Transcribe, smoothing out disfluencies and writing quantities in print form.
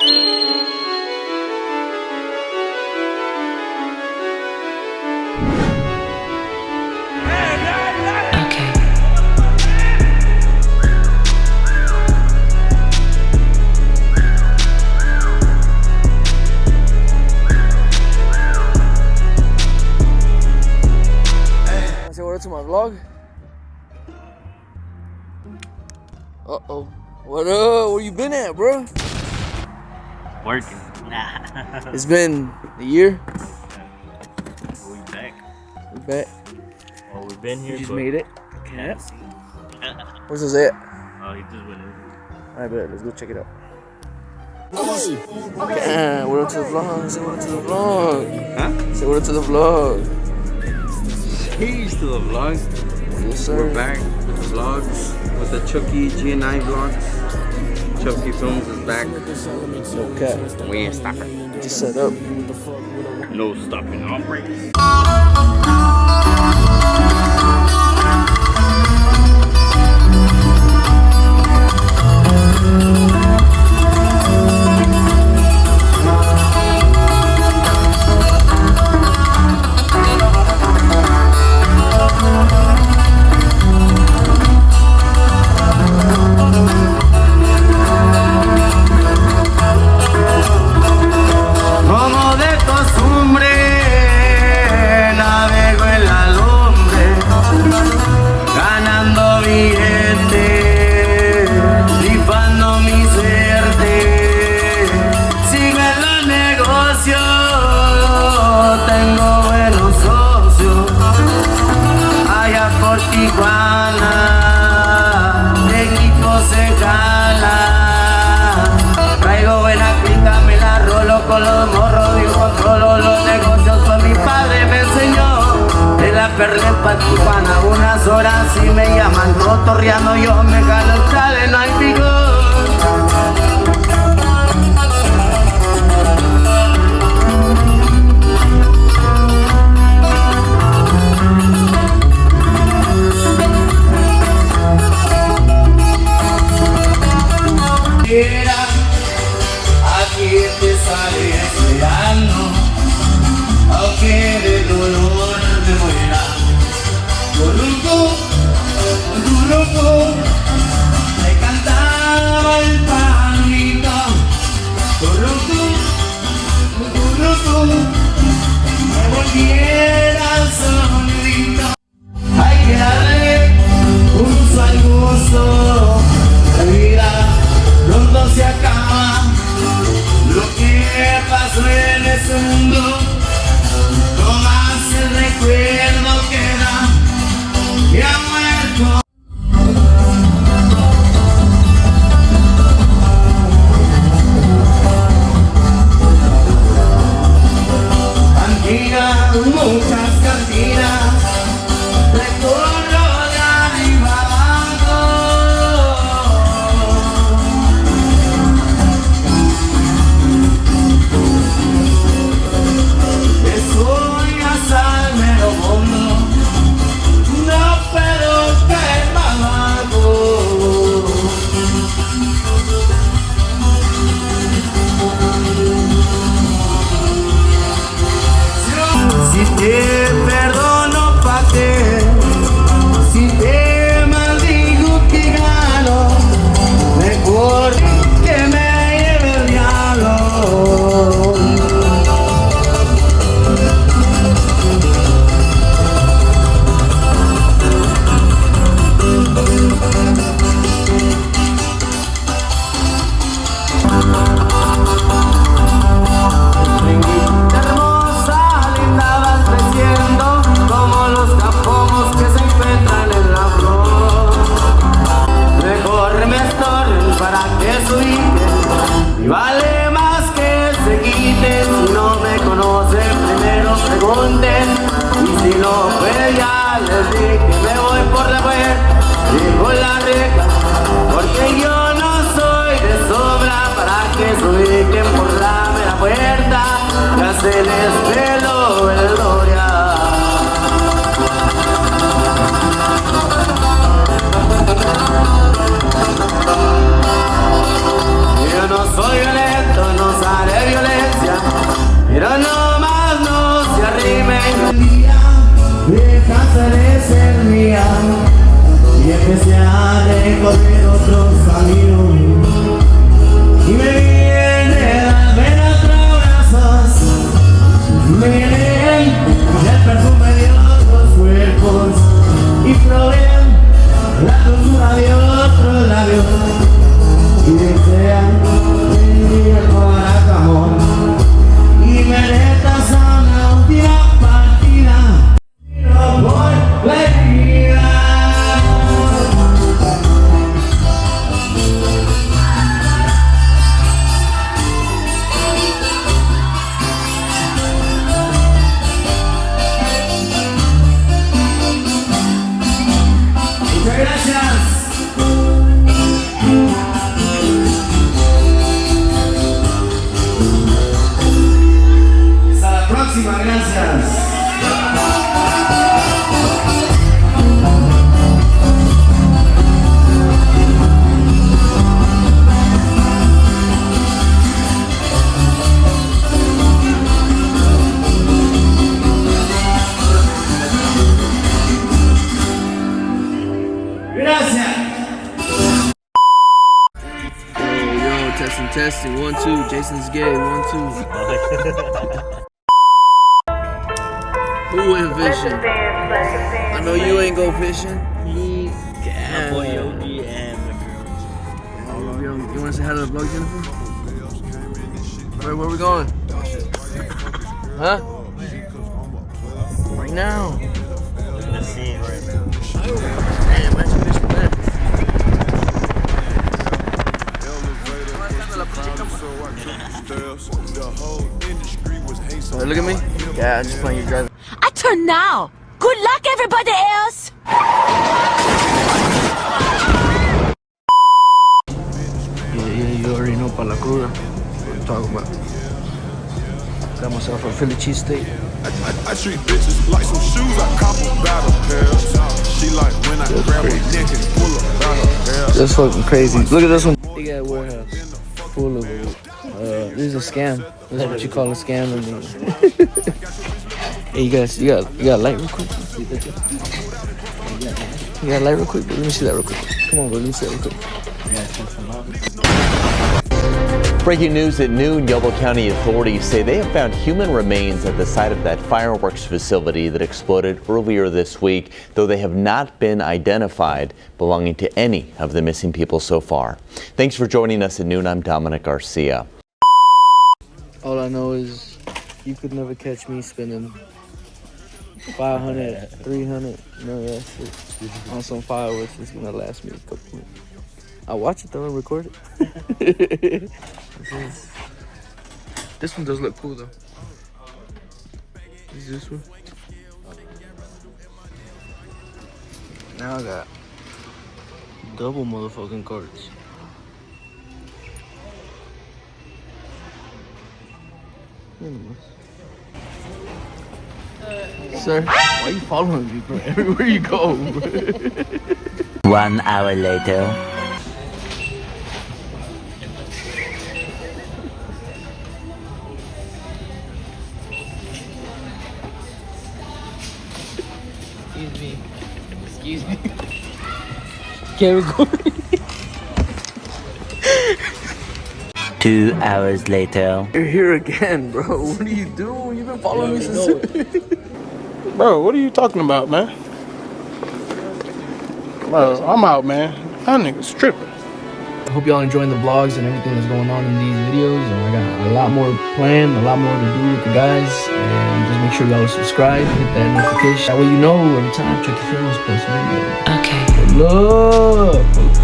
Say what up to my vlog. Uh-oh. What up? Where you been at, bro? Working. Nah. It's been a year. We back. We back. Well, we've been here. You just made it. Can't Yeah. see. Where's this at? Oh, he just went in. I bet. Let's go check it out. Yeah, what up to the vlog? Say what up to the vlog. Huh? Say what up to the vlog. He's to the vlog. Yes, sir. We're back with the vlogs, with the Chucky G&I vlogs. Chucky Films is back. No cap. We ain't stopping. Just set up. No stopping operation. Con los morros yo controlo los negocios, pues mi padre me enseñó. De la Perlepa Tijuana unas horas y me llaman cotorreando, yo me jalo el chale, no hay vigor. Aquí te sale esperando, aunque de dolor me muera. Grupo, me cantaba el panito. Grupo, me volviera sonidito. Hay que darle uso al gusto, la vida pronto se acaba. Lo que pasó en ese mundo, toma recorrer otros caminos y me viene las venas brazos, me vienen el perfume de otros cuerpos y proveen la dulzura de otros labios y desean venir para Cajón y me retrasan la última partida y no por la herida. Muchas gracias. Hasta la próxima, gracias. Gracias. Yo, testing, 1, 2. Jason's gay, 1, 2. Who went fishing? I know you ain't go fishing. My Yeah. boy Yogi and my girl. You want to say hi to the vlog, Jennifer? Where we going? Huh? Right now. In the scene right now. Damn, that's a fish for that. Look at me. Yeah, I'm just playing you driving. I turn now. Good luck, everybody else. Yeah, you already know para la cruda. What I'm talking about. Got myself a Philly cheesesteak. I treat bitches like some shoes, I cop them by the pair. She like when I grab her neck and pull her by her hair. That's fucking crazy. Look at this one. They got a warehouse full of this is a scam. This is what you call a scam. Hey, you got a light real quick? You got a light real quick? Let me see that real quick. Come on, bro. Let me see that real quick. Breaking news at noon, Yall County authorities say they have found human remains at the site of that fireworks facility that exploded earlier this week, though they have not been identified belonging to any of the missing people so far. Thanks for joining us at noon. I'm Dominic Garcia. All I know is you could never catch me spending 500, 300, none of that shit on some fireworks. It's gonna last me a couple minutes. I watch it though and record it. This one does look cool though. Is this one? Now I got double motherfucking cards. Sir, why are you following me, bro? Everywhere you go. 1 hour later. Excuse me. Can't record. 2 hours later. You're here again, bro. What are you doing? You've been following me since. Bro, what are you talking about, man? Bro, I'm out, man. That nigga's tripping. I hope y'all enjoying the vlogs and everything that's going on in these videos. And I got a lot more planned, a lot more to do with you guys. And just make sure y'all subscribe, hit that notification. That way you know every time Chucky Films posts a video. Okay. Good luck.